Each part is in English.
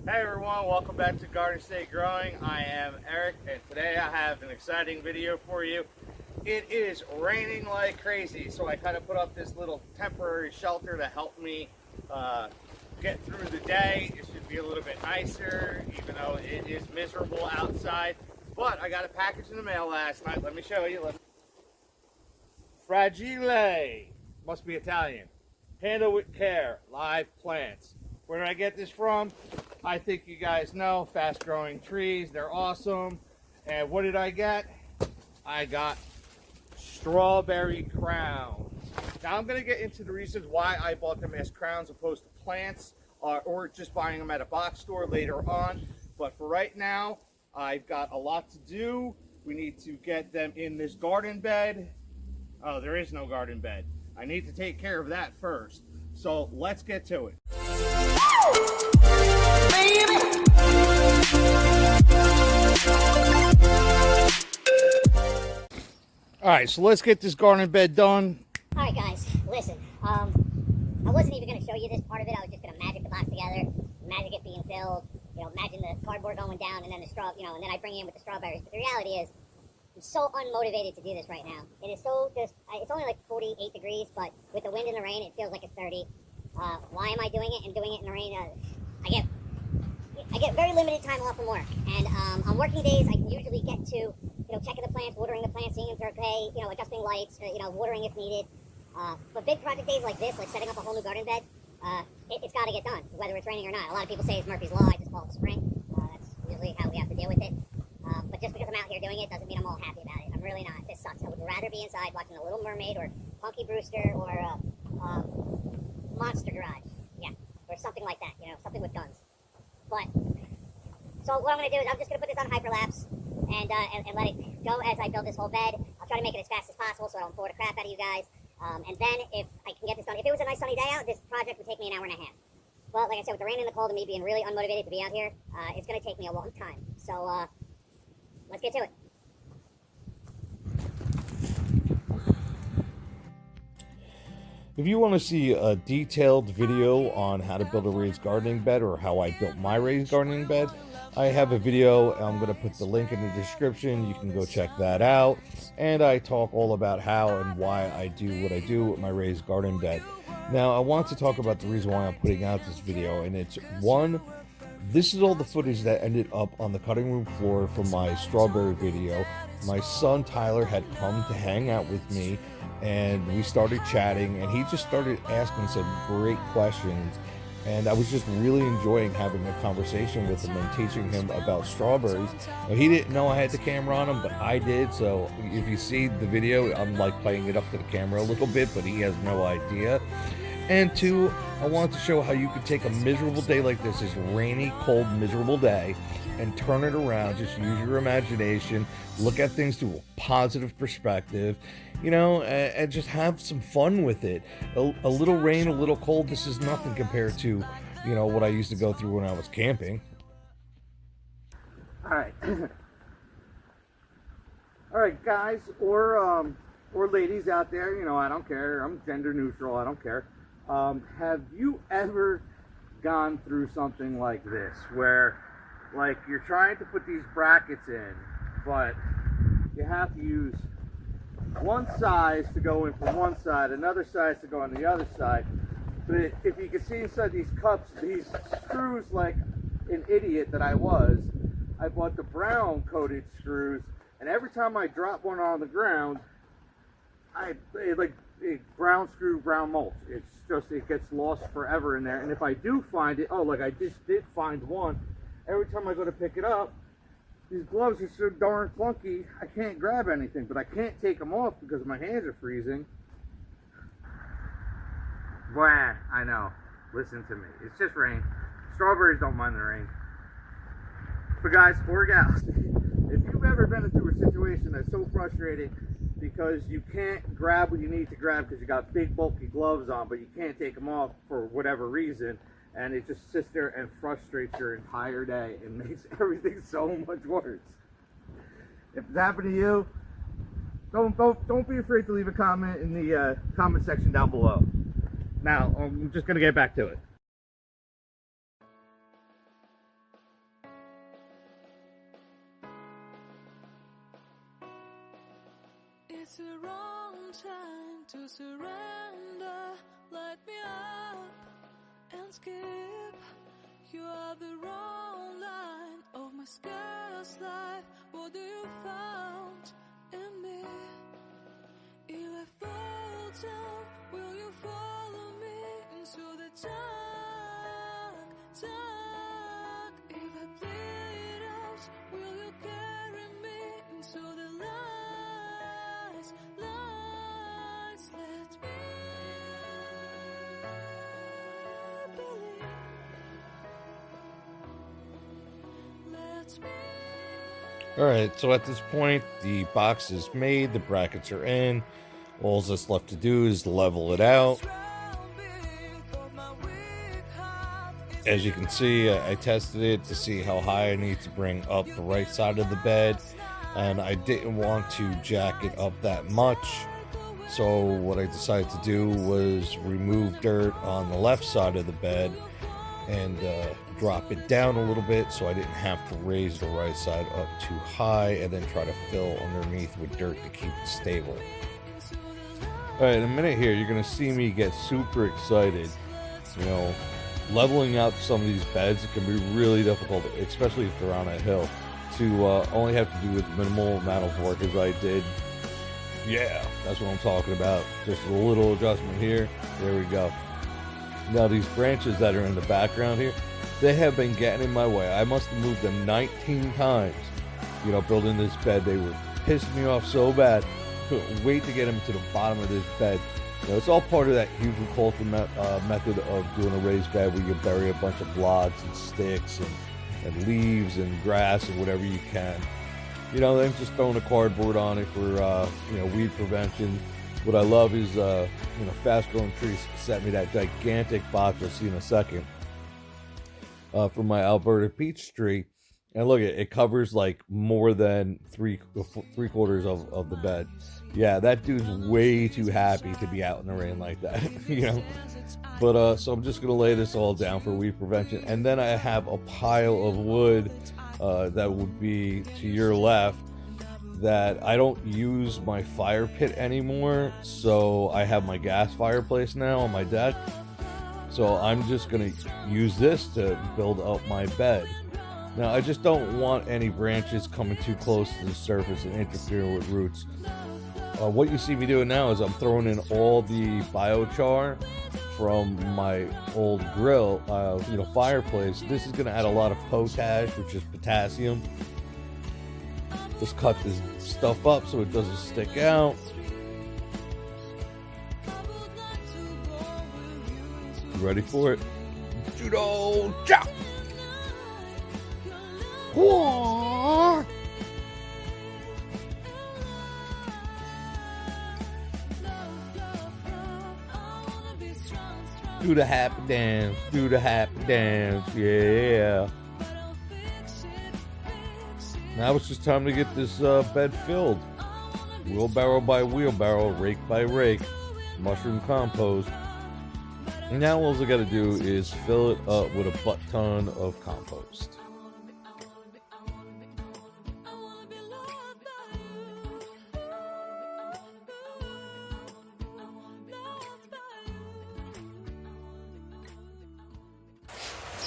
Hey everyone, welcome back to Garden State Growing. I am Eric, and today I have an exciting video for you. It is raining like crazy, so I kind of put up this little temporary shelter to help me get through the day. It should be a little bit nicer, even though it is miserable outside. But I got a package in the mail last night. Let me show you. Fragile, must be Italian. Handle with care, live plants. Where did I get this from? I think you guys know, Fast Growing Trees. They're awesome. And what did I get? I got strawberry crowns. Now I'm going to get into the reasons why I bought them as crowns opposed to plants, or just buying them at a box store later on. But for right now, I've got a lot to do. We need to get them in this garden bed. Oh, there is no garden bed. I need to take care of that first. So let's get to it. Alright, so let's get this garden bed done. Alright guys, listen, I wasn't even going to show you this part of it. I was just going to magic the box together, magic it being filled, imagine the cardboard going down and then the straw, and then I bring in with the strawberries. But the reality is, I'm so unmotivated to do this right now. It is so just, it's only like 48 degrees, but with the wind and the rain, it feels like it's 30. Why am I doing it and doing it in the rain? I get very limited time off from work, and on working days, I can usually get to, checking the plants, watering the plants, seeing if they're okay, adjusting lights, watering if needed. But big project days like this, like setting up a whole new garden bed, it's got to get done, whether it's raining or not. A lot of people say it's Murphy's Law. I just call it spring. That's usually how we have to deal with it. But just because I'm out here doing it doesn't mean I'm all happy about it. I'm really not. This sucks. I would rather be inside watching The Little Mermaid or Punky Brewster or Monster Garage. Yeah, or something like that, something with guns. But, so what I'm going to do is I'm just going to put this on hyperlapse and let it go as I build this whole bed. I'll try to make it as fast as possible so I don't bore the crap out of you guys. And then if I can get this done, if it was a nice sunny day out, this project would take me an hour and a half. But like I said, with the rain and the cold and me being really unmotivated to be out here, it's going to take me a long time. So, let's get to it. If you want to see a detailed video on how to build a raised gardening bed, or how I built my raised gardening bed, I have a video. I'm going to put the link in the description. You can go check that out. And I talk all about how and why I do what I do with my raised garden bed. Now, I want to talk about the reason why I'm putting out this video. And it's one, this is all the footage that ended up on the cutting room floor from my strawberry video. My son Tyler had come to hang out with me, and we started chatting, and he just started asking some great questions, and I was just really enjoying having a conversation with him and teaching him about strawberries. Now, he didn't know I had the camera on him, but I did, so if you see the video, I'm like playing it up to the camera a little bit, but he has no idea. And two, I wanted to show how you could take a miserable day like this rainy, cold, miserable day, and turn it around. Just use your imagination, look at things through a positive perspective, and just have some fun with it. A little rain, a little cold, this is nothing compared to, what I used to go through when I was camping. All right. All right, guys, or ladies out there, I don't care. I'm gender neutral. I don't care. Have you ever gone through something like this, where like you're trying to put these brackets in, but you have to use one size to go in from one side, another size to go on the other side. But if you can see inside these cups, these screws, like an idiot that I was, I bought the brown coated screws, and every time I drop one on the ground, brown screw, brown mulch. It gets lost forever in there. And if I do find it, like I just did find one, every time I go to pick it up, these gloves are so darn clunky, I can't grab anything, but I can't take them off because my hands are freezing. Blah, I know. Listen to me. It's just rain. Strawberries don't mind the rain. But guys or gals, if you've ever been into a situation that's so frustrating because you can't grab what you need to grab because you got big bulky gloves on, but you can't take them off for whatever reason, and it just sits there and frustrates your entire day and makes everything so much worse. If it's happened to you, don't be afraid to leave a comment in the comment section down below. Now, I'm just going to get back to it. It's the wrong time to surrender. Light me up and skip. You are the wrong line of my scarce life. What do you found in me? If I fall down, will you follow me into the dark, dark? If I bleed out, will you carry me into the lights, lights? Let me believe. Let me. Alright, so at this point, the box is made, the brackets are in. All that's left to do is level it out. As you can see, I tested it to see how high I need to bring up the right side of the bed, and I didn't want to jack it up that much. So what I decided to do was remove dirt on the left side of the bed and drop it down a little bit so I didn't have to raise the right side up too high and then try to fill underneath with dirt to keep it stable. Alright, in a minute here, you're going to see me get super excited. You know, leveling out some of these beds, it can be really difficult, especially if they're on a hill, to only have to do with minimal amount of work as I did. Yeah, that's what I'm talking about. Just a little adjustment here. There we go. Now these branches that are in the background here, they have been getting in my way. I must have moved them 19 times, you know, building this bed. They were pissing me off so bad. Couldn't wait to get them to the bottom of this bed. You know, it's all part of that Hugo Colton method of doing a raised bed where you bury a bunch of logs and sticks and leaves and grass and whatever you can. You know, then just throwing a cardboard on it for, you know, weed prevention. What I love is, you know, Fast Growing Trees sent me that gigantic box you'll see in a second from my Alberta peach tree. And look, it covers like more than three quarters of the bed. Yeah, that dude's way too happy to be out in the rain like that, you know. But so I'm just gonna lay this all down for weed prevention, and then I have a pile of wood that would be to your left. That I don't use my fire pit anymore, so I have my gas fireplace now on my deck. So I'm just gonna use this to build up my bed. Now I just don't want any branches coming too close to the surface and interfering with roots. What you see me doing now is I'm throwing in all the biochar from my old grill, you know, fireplace. This is gonna add a lot of potash, which is potassium. Just cut this stuff up so it doesn't stick out. You ready for it? Judo chop! Do the happy dance, do the happy dance, yeah. Now it's just time to get this bed filled. Wheelbarrow by wheelbarrow, rake by rake, mushroom compost. And now all I gotta do is fill it up with a butt ton of compost.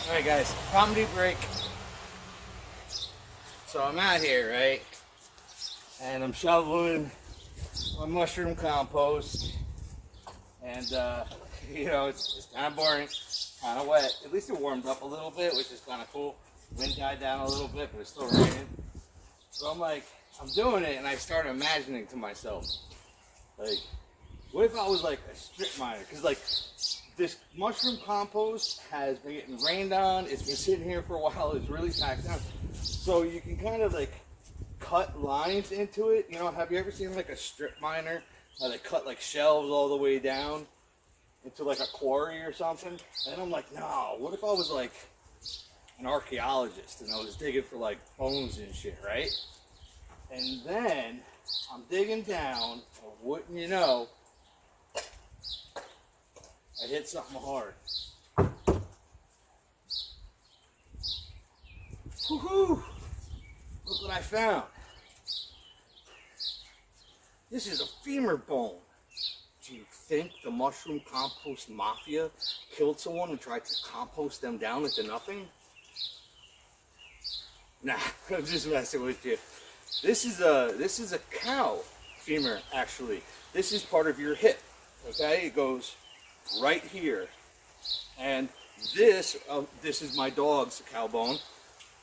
Alright guys, comedy break. So I'm out here, right? And I'm shoveling my mushroom compost. And you know, it's kind of boring, kind of wet. At least it warmed up a little bit, which is kind of cool. Wind died down a little bit, but it's still raining. So I'm like, I'm doing it, and I started imagining to myself, like, what if I was like a strip miner? Because like, this mushroom compost has been getting rained on. It's been sitting here for a while. It's really packed down. So you can kind of like cut lines into it. You know, have you ever seen like a strip miner? How they cut like shelves all the way down into like a quarry or something? And I'm like, no, what if I was like an archaeologist and I was digging for like bones and shit, right? And then I'm digging down, and wouldn't you know, I hit something hard. Woohoo! Look what I found. This is a femur bone. Do you think the mushroom compost mafia killed someone and tried to compost them down into nothing? Nah, I'm just messing with you. This is a cow femur, actually. This is part of your hip. Okay, it goes right here, and this is my dog's cow bone.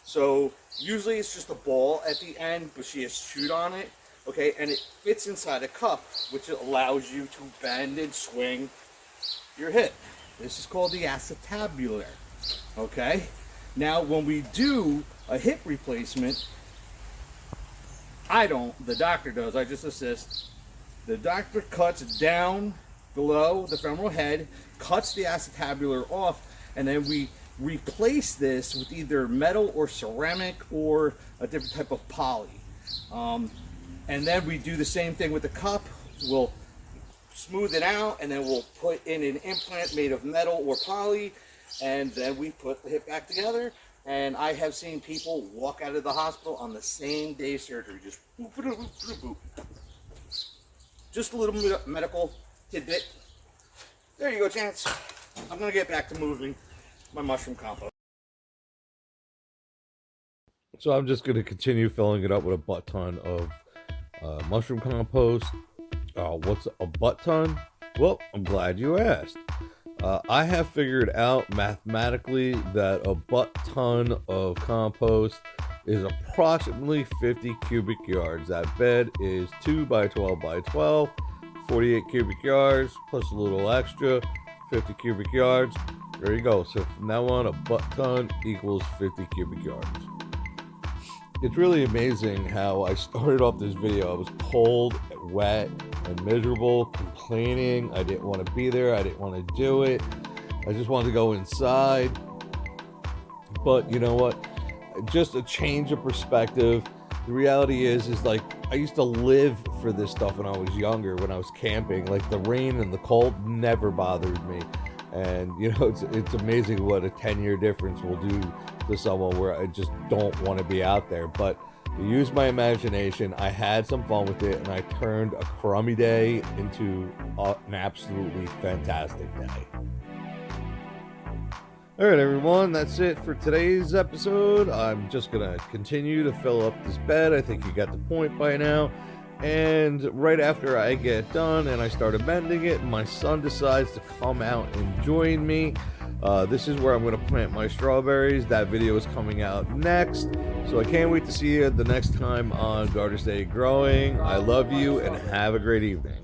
So usually it's just a ball at the end, but she has chewed on it. Okay, and it fits inside a cup, which allows you to bend and swing your hip. This is called the acetabular. Okay, now when we do a hip replacement, I don't, the doctor does, I just assist. The doctor cuts down below the femoral head, cuts the acetabular off, and then we replace this with either metal or ceramic or a different type of poly. And then we do the same thing with the cup. We'll smooth it out, and then we'll put in an implant made of metal or poly, and then we put the hip back together. And I have seen people walk out of the hospital on the same day surgery, just boop, boop, boop, boop, boop. Just a little medical tidbit. There you go, Chance. I'm gonna get back to moving my mushroom compost. So I'm just going to continue filling it up with a butt ton of mushroom compost. What's a butt ton? Well, I'm glad you asked. I have figured out mathematically that a butt ton of compost is approximately 50 cubic yards. That bed is 2 by 12 by 12, 48 cubic yards, plus a little extra, 50 cubic yards. There you go. So from now on, a butt ton equals 50 cubic yards. It's really amazing how I started off this video. I was cold, wet, and miserable, complaining. I didn't want to be there. I didn't want to do it. I just wanted to go inside. But you know what? Just a change of perspective. The reality is like I used to live for this stuff when I was younger, when I was camping. Like the rain and the cold never bothered me. And you know, it's amazing what a 10-year difference will do to someone where I just don't want to be out there. But to use my imagination, I had some fun with it, and I turned a crummy day into an absolutely fantastic day. All right, everyone, that's it for today's episode. I'm just gonna continue to fill up this bed. I think you got the point by now. And right after I get done and I start amending it, my son decides to come out and join me. This is where I'm going to plant my strawberries. That video is coming out next. So I can't wait to see you the next time on Garden State Growing. I love you and have a great evening.